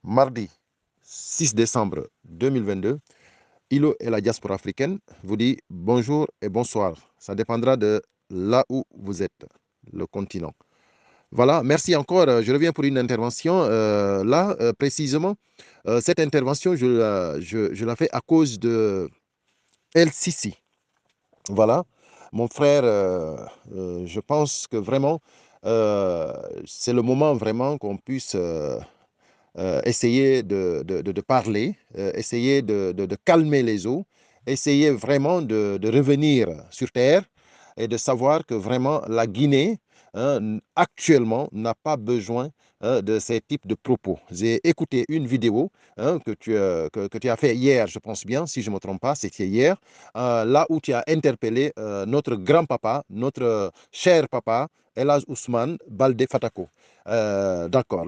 mardi 6 décembre 2022, ILO et la diaspora africaine vous dit bonjour et bonsoir. Ça dépendra de là où vous êtes, le continent. Voilà, merci encore. Je reviens pour une intervention. Précisément, cette intervention, je la fais à cause de El Sisi. Voilà, mon frère, je pense que vraiment, c'est le moment vraiment qu'on puisse essayer de parler, essayer de calmer les eaux, essayer vraiment de revenir sur terre et de savoir que vraiment la Guinée, hein, actuellement, n'a pas besoin de ces types de propos. J'ai écouté une vidéo que tu as fait hier, je pense bien, si je ne me trompe pas, c'était hier, là où tu as interpellé notre grand-papa, notre cher papa, Elhaj Ousmane Baldé Fatako. D'accord.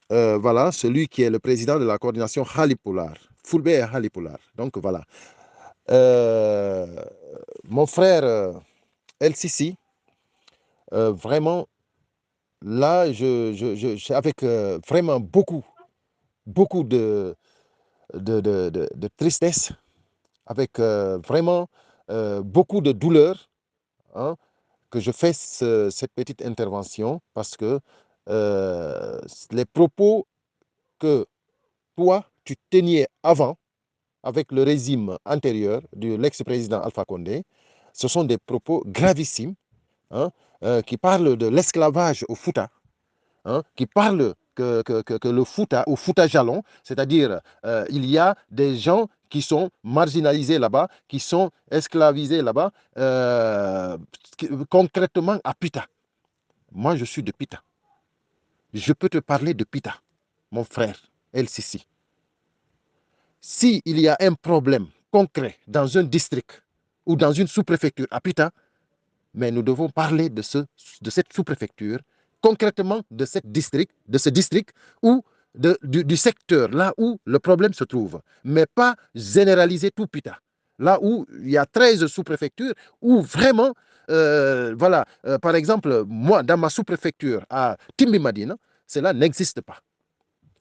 Voilà, celui qui est le président de la coordination Halipolar, Fulbert Halipolar. Donc voilà. Euh, Mon frère El Sisi, vraiment, là, avec vraiment beaucoup de tristesse, avec vraiment beaucoup de douleur, hein, que je fais cette petite intervention parce que les propos que toi, tu tenais avant, avec le régime antérieur de l'ex-président Alpha Condé, ce sont des propos gravissimes, hein, qui parlent de l'esclavage au Fouta, hein, qui parlent que le Fouta, au Fouta Jalon, c'est-à-dire il y a des gens qui sont marginalisés là-bas, qui sont esclavisés là-bas, concrètement à Pita. Moi, je suis de Pita. Je peux te parler de Pita, mon frère, El Sisi. S'il y a un problème concret dans un district ou dans une sous-préfecture à Pita, mais nous devons parler de cette sous-préfecture, concrètement de ce district ou du secteur, là où le problème se trouve, mais pas généraliser tout Pita. Là où il y a 13 sous-préfectures, où vraiment, voilà, par exemple, moi, dans ma sous-préfecture à Timbimadine, cela n'existe pas.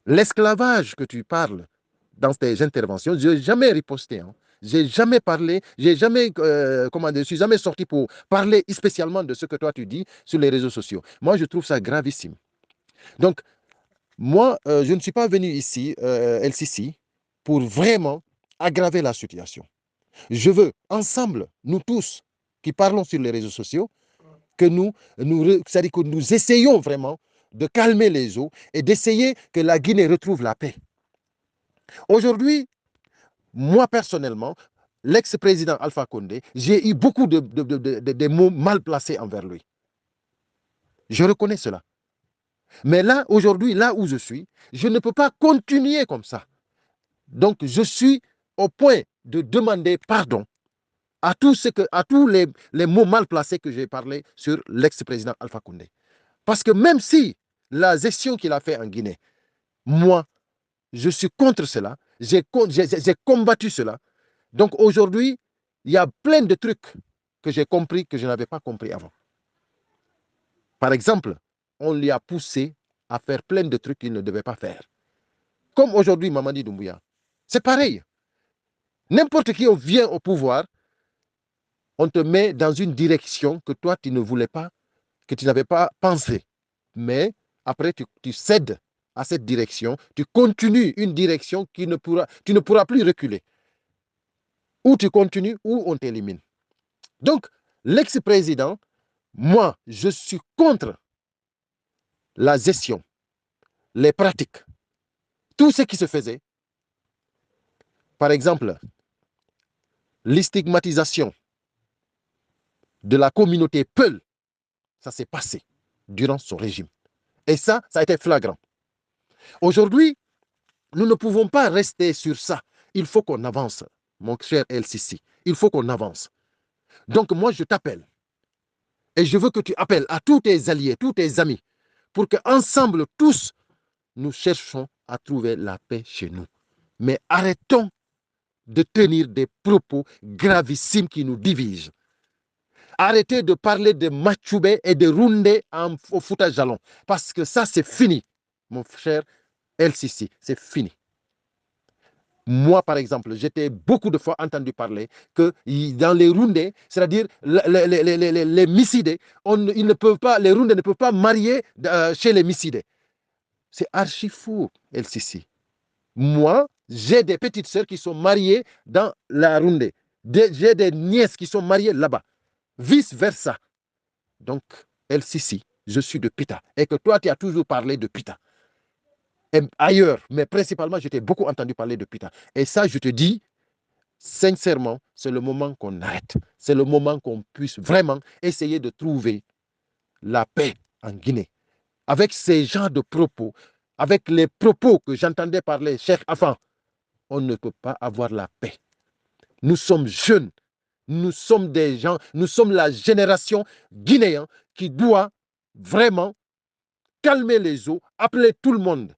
L'esclavage que tu parles dans tes interventions, je n'ai jamais riposté. Hein. J'ai jamais parlé, j'ai jamais, je suis jamais sorti pour parler spécialement de ce que toi tu dis sur les réseaux sociaux. Moi, je trouve ça gravissime. Donc, moi, je ne suis pas venu ici, LCC, pour vraiment aggraver la situation. Je veux, ensemble, nous tous qui parlons sur les réseaux sociaux, c'est-à-dire que nous essayons vraiment de calmer les eaux et d'essayer que la Guinée retrouve la paix. Aujourd'hui, moi personnellement, l'ex-président Alpha Condé, j'ai eu beaucoup de mots mal placés envers lui. Je reconnais cela. Mais là, aujourd'hui, là où je suis, je ne peux pas continuer comme ça. Donc, je suis au point de demander pardon à tous les mots mal placés que j'ai parlé sur l'ex-président Alpha Condé. Parce que même si la gestion qu'il a fait en Guinée, moi, je suis contre cela, j'ai combattu cela. Donc aujourd'hui, il y a plein de trucs que j'ai compris que je n'avais pas compris avant. Par exemple, on lui a poussé à faire plein de trucs qu'il ne devait pas faire. Comme aujourd'hui, Mamadi Doumbouya. C'est pareil. N'importe qui vient au pouvoir, on te met dans une direction que toi, tu ne voulais pas, que tu n'avais pas pensé. Mais après, tu cèdes à cette direction, tu continues une direction tu ne pourras plus reculer. Ou tu continues, ou on t'élimine. Donc, l'ex-président, moi, je suis contre la gestion, les pratiques, tout ce qui se faisait. Par exemple, l'estigmatisation de la communauté Peul, ça s'est passé durant son régime. Et ça a été flagrant. Aujourd'hui, nous ne pouvons pas rester sur ça. Il faut qu'on avance, mon cher LCC. Il faut qu'on avance. Donc moi, je t'appelle. Et je veux que tu appelles à tous tes alliés, tous tes amis, pour qu'ensemble, tous, nous cherchons à trouver la paix chez nous. Mais arrêtons de tenir des propos gravissimes qui nous divisent. Arrêtez de parler de Machoubé et de Roundé au Fouta Jalon, parce que ça, c'est fini, mon cher LCC, c'est fini. Moi, par exemple, j'étais beaucoup de fois entendu parler que dans les Rundés, c'est-à-dire les Missidés, ils ne peuvent pas, les Rundés ne peuvent pas marier chez les Missidés. C'est archi fou, LCC. Moi, j'ai des petites sœurs qui sont mariées dans la Rundé. J'ai des nièces qui sont mariées là-bas. Vice-versa. Donc, LCC, je suis de Pita. Et que toi, tu as toujours parlé de Pita. Et ailleurs, mais principalement, je t'ai beaucoup entendu parler de Pita. Et ça, je te dis, sincèrement, c'est le moment qu'on arrête. C'est le moment qu'on puisse vraiment essayer de trouver la paix en Guinée. Avec ces genres de propos, avec les propos que j'entendais parler, Cheikh Afan, on ne peut pas avoir la paix. Nous sommes jeunes, nous sommes des gens, nous sommes la génération guinéenne qui doit vraiment calmer les eaux, appeler tout le monde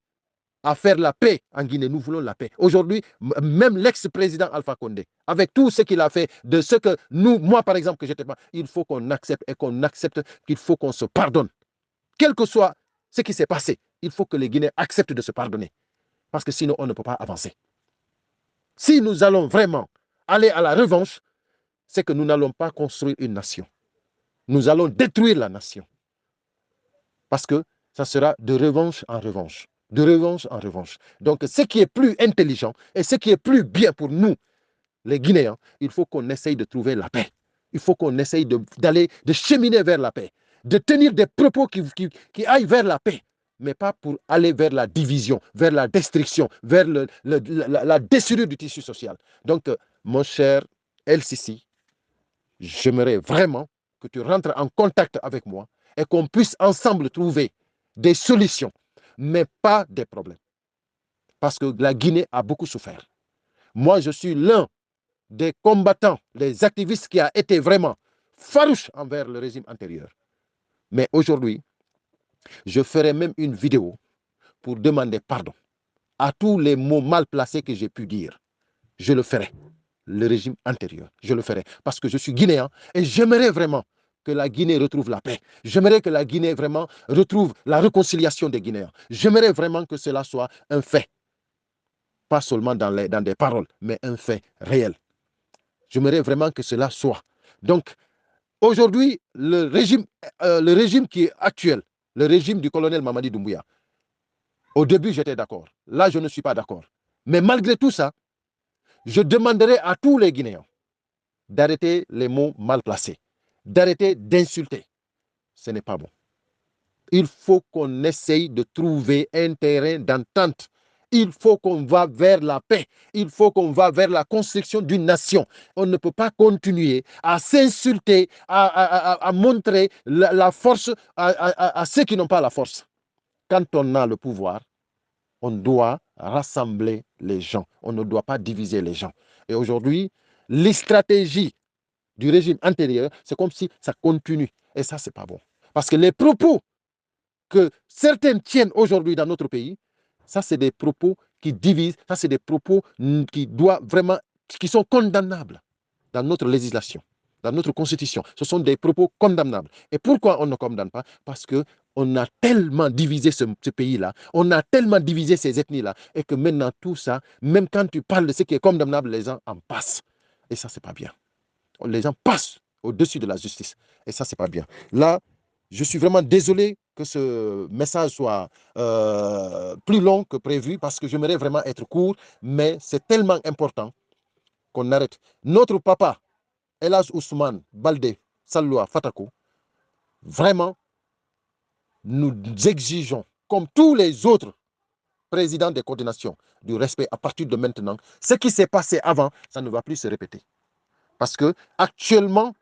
à faire la paix en Guinée. Nous voulons la paix. Aujourd'hui, même l'ex-président Alpha Condé, avec tout ce qu'il a fait, de ce que nous, moi par exemple, que j'étais pas, il faut qu'on accepte et qu'on accepte qu'il faut qu'on se pardonne. Quel que soit ce qui s'est passé, il faut que les Guinéens acceptent de se pardonner. Parce que sinon, on ne peut pas avancer. Si nous allons vraiment aller à la revanche, c'est que nous n'allons pas construire une nation. Nous allons détruire la nation. Parce que ça sera de revanche en revanche. De revanche en revanche. Donc, ce qui est plus intelligent et ce qui est plus bien pour nous, les Guinéens, il faut qu'on essaye de trouver la paix. Il faut qu'on essaye de cheminer vers la paix, de tenir des propos qui aillent vers la paix, mais pas pour aller vers la division, vers la destruction, vers la déchirure du tissu social. Donc, mon cher LCC, j'aimerais vraiment que tu rentres en contact avec moi et qu'on puisse ensemble trouver des solutions, mais pas des problèmes. Parce que la Guinée a beaucoup souffert. Moi, je suis l'un des combattants, des activistes qui a été vraiment farouche envers le régime antérieur. Mais aujourd'hui, je ferai même une vidéo pour demander pardon à tous les mots mal placés que j'ai pu dire. Je le ferai. Le régime antérieur, je le ferai. Parce que je suis guinéen et j'aimerais vraiment que la Guinée retrouve la paix. J'aimerais que la Guinée vraiment retrouve la réconciliation des Guinéens. J'aimerais vraiment que cela soit un fait. Pas seulement dans des paroles, mais un fait réel. J'aimerais vraiment que cela soit. Donc, aujourd'hui, le régime qui est actuel, le régime du colonel Mamadi Doumbouya, au début, j'étais d'accord. Là, je ne suis pas d'accord. Mais malgré tout ça, je demanderai à tous les Guinéens d'arrêter les mots mal placés, d'arrêter d'insulter. Ce n'est pas bon. Il faut qu'on essaye de trouver un terrain d'entente. Il faut qu'on va vers la paix. Il faut qu'on va vers la construction d'une nation. On ne peut pas continuer à s'insulter, à montrer la force à ceux qui n'ont pas la force. Quand on a le pouvoir, on doit rassembler les gens. On ne doit pas diviser les gens. Et aujourd'hui, les stratégies du régime antérieur, c'est comme si ça continue. Et ça, ce n'est pas bon. Parce que les propos que certains tiennent aujourd'hui dans notre pays, ça, c'est des propos qui divisent, ça, c'est des propos qui sont condamnables dans notre législation, dans notre constitution. Ce sont des propos condamnables. Et pourquoi on ne condamne pas? Parce qu'on a tellement divisé ce pays-là, on a tellement divisé ces ethnies-là, et que maintenant, tout ça, même quand tu parles de ce qui est condamnable, les gens en passent. Et ça, c'est pas bien. Les gens passent au-dessus de la justice. Et ça, c'est pas bien. Là, je suis vraiment désolé que ce message soit plus long que prévu parce que j'aimerais vraiment être court, mais c'est tellement important qu'on arrête. Notre papa, Elhadj Ousmane Baldé Salloua Fatako, vraiment, nous exigeons, comme tous les autres présidents des coordinations, du respect à partir de maintenant. Ce qui s'est passé avant, ça ne va plus se répéter. Parce que actuellement,